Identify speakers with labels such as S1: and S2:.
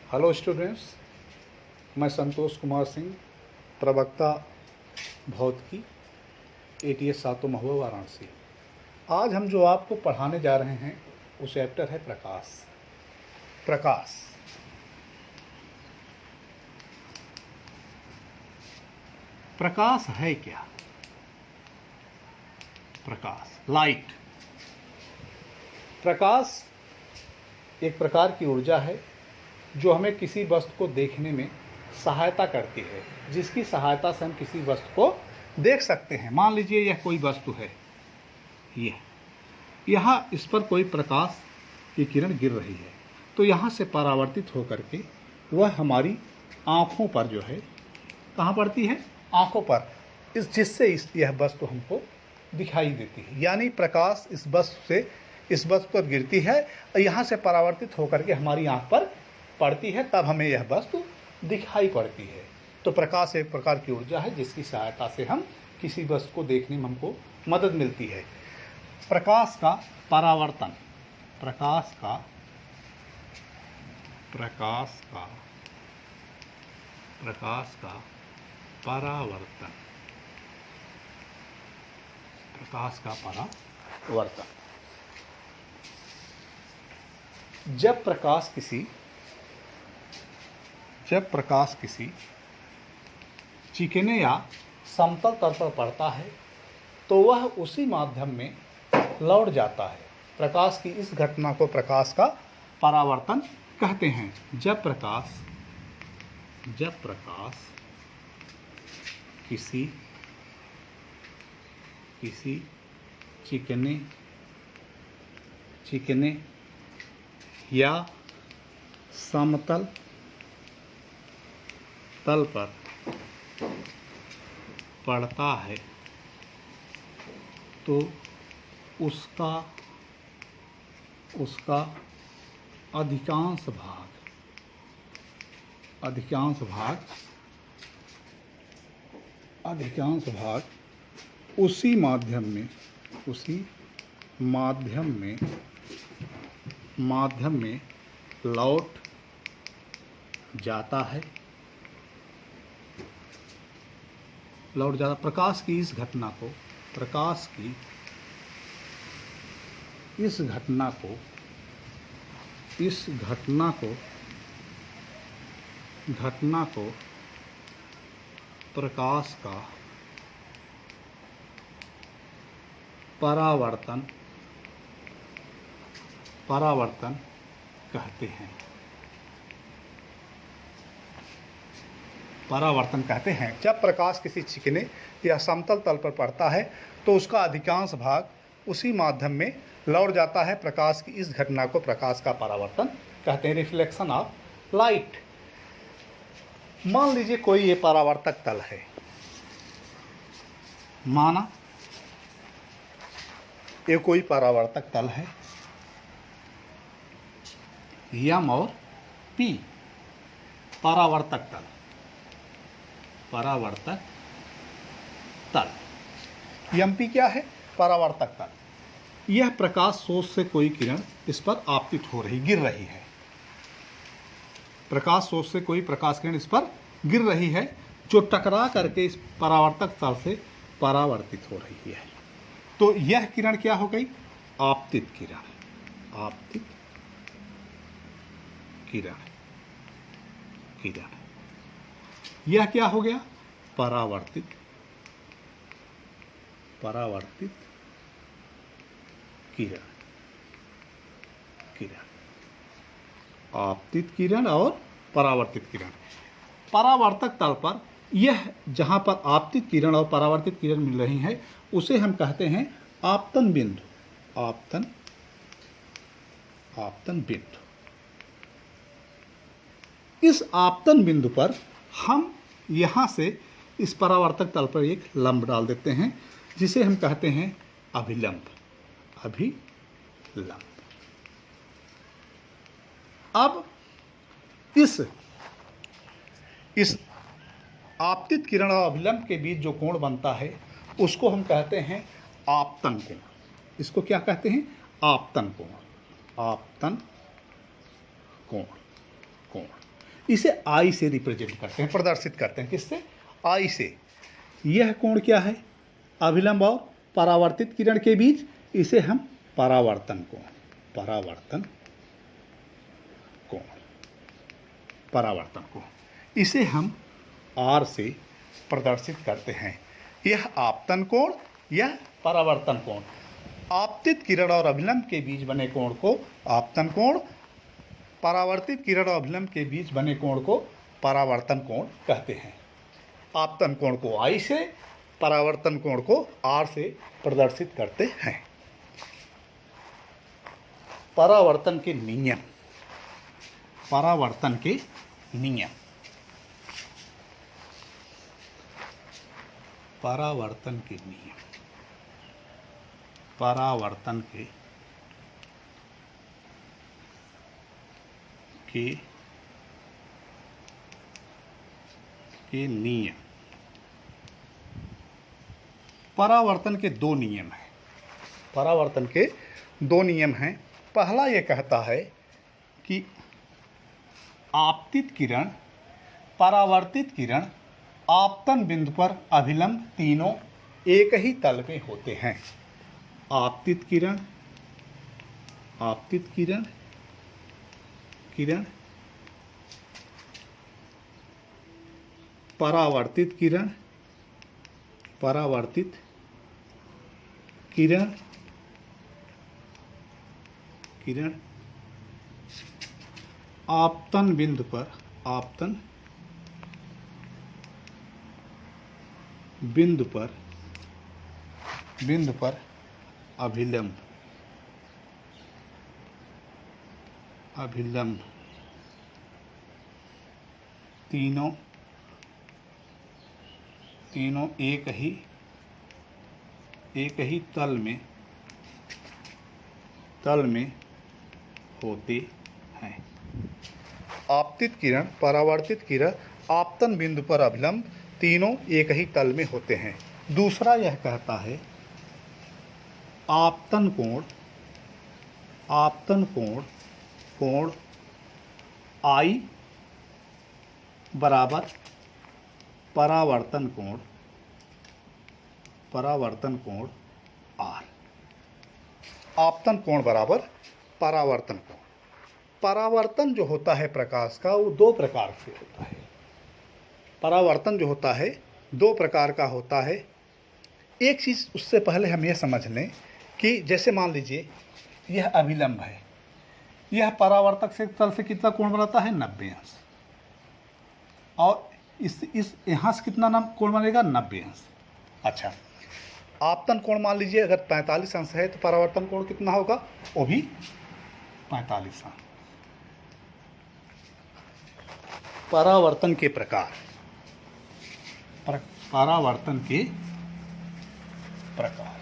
S1: Hello students, मैं संतोष कुमार सिंह, प्रवक्ता भौतिकी ATS सातों महुआ वाराणसी। आज हम जो आपको पढ़ाने जा रहे हैं वो चैप्टर है प्रकाश। प्रकाश है क्या? प्रकाश, लाइट। प्रकाश एक प्रकार की ऊर्जा है जो हमें किसी वस्तु को देखने में सहायता करती है, जिसकी सहायता से हम किसी वस्तु को देख सकते हैं। मान लीजिए यह कोई वस्तु है, यहाँ इस पर कोई प्रकाश की किरण गिर रही है, तो यहाँ से परावर्तित होकर के वह हमारी आँखों पर जो है, कहाँ पड़ती है? आँखों पर, जिससे यह वस्तु हमको दिखाई देती है। यानी प्रकाश इस वस्तु पर गिरती है और यहाँ से परावर्तित होकर के हमारी आँख पर पड़ती है, तब हमें यह वस्तु दिखाई पड़ती है। तो प्रकाश एक प्रकार की ऊर्जा है जिसकी सहायता से हम किसी वस्तु को देखने में हमको मदद मिलती है। प्रकाश का परावर्तन, प्रकाश का परावर्तन, प्रकाश का परावर्तन। जब प्रकाश किसी चिकने या समतल तल पर पड़ता है तो वह उसी माध्यम में लौट जाता है। प्रकाश की इस घटना को प्रकाश का परावर्तन कहते हैं। जब प्रकाश किसी चिकने या समतल तल पर पड़ता है तो उसका अधिकांश भाग उसी माध्यम में लौट जाता है। प्रकाश की इस घटना को प्रकाश का परावर्तन कहते हैं। जब प्रकाश किसी चिकने या समतल तल पर पड़ता है तो उसका अधिकांश भाग उसी माध्यम में लौट जाता है। प्रकाश की इस घटना को प्रकाश का परावर्तन कहते हैं, रिफ्लेक्शन ऑफ लाइट। मान लीजिए कोई ये परावर्तक तल है, माना ये कोई परावर्तक तल है, M और P, परावर्तक तल। MP क्या है? परावर्तक तल। यह प्रकाश सोर्स से कोई किरण इस पर आपतित हो रही, गिर रही है। प्रकाश सोर्स से कोई प्रकाश किरण इस पर गिर रही है, जो टकरा करके इस परावर्तक तल से परावर्तित हो रही है। तो यह किरण क्या हो गई? आपतित किरण। यह क्या हो गया? परावर्तित किरण। आपतित किरण और परावर्तित किरण। परावर्तक तल पर यह जहां पर आपतित किरण और परावर्तित किरण मिल रही है उसे हम कहते हैं आपतन बिंदु। आपतन बिंदु। इस आपतन बिंदु पर हम यहां से इस परावर्तक तल पर एक लंब डाल देते हैं, जिसे हम कहते हैं अभिलंब। अब इस आपतित किरण और अभिलंब के बीच जो कोण बनता है उसको हम कहते हैं आपतन कोण। इसको क्या कहते हैं? आपतन कोण। इसे आई से रिप्रेजेंट करते हैं, प्रदर्शित करते हैं। किससे? आई से। यह कोण क्या है? अभिलंब और परावर्तित किरण के बीच, इसे हम परावर्तन कोण, परावर्तन कोण, परावर्तन कोण, इसे हम आर से प्रदर्शित करते हैं। यह आपतन कोण, यह परावर्तन कोण। आपतित किरण और अभिलंब के बीच बने कोण को आपतन कोण, परावर्तित किरण और अभिलंब के बीच बने कोण को परावर्तन कोण कहते हैं। आपतन कोण को आई से, परावर्तन कोण को आर से प्रदर्शित करते हैं। परावर्तन के नियम, परावर्तन के नियम, परावर्तन के नियम, परावर्तन के नियम। परावर्तन के दो नियम हैं, परावर्तन के दो नियम हैं। पहला ये कहता है कि आपतित किरण, परावर्तित किरण, आपतन बिंदु पर अभिलंब तीनों एक ही तल में होते हैं। आपतित किरण, आपतित किरण, किरण, परावर्तित किरण, परावर्तित किरण, किरण, आपतन बिंदु पर, आपतन बिंदु पर, बिंदु पर अभिलंब, अभिलंब तीनों एक ही तल में होते हैं। आपतित किरण, परावर्तित किरण, आपतन बिंदु पर अभिलंब तीनों एक ही तल में होते हैं। दूसरा यह कहता है आपतन कोण, आपतन कोण, कोण आई बराबर परावर्तन कोण, परावर्तन कोण आर। आपतन कोण बराबर परावर्तन कोण। परावर्तन जो होता है प्रकाश का, वो दो प्रकार से होता है। परावर्तन जो होता है दो प्रकार का होता है। एक चीज़ उससे पहले हम यह समझ लें कि जैसे मान लीजिए यह अभिलंब है, यह परावर्तक से तल से कितना कोण बनाता है? 90 अंश। और इस यहाँ से कितना कोण बनेगा? 90 अंश। अच्छा, आपतन कोण मान लीजिए अगर 45 अंश है तो परावर्तन कोण कितना होगा? वो भी 45 अंश। परावर्तन के प्रकार, परावर्तन के प्रकार,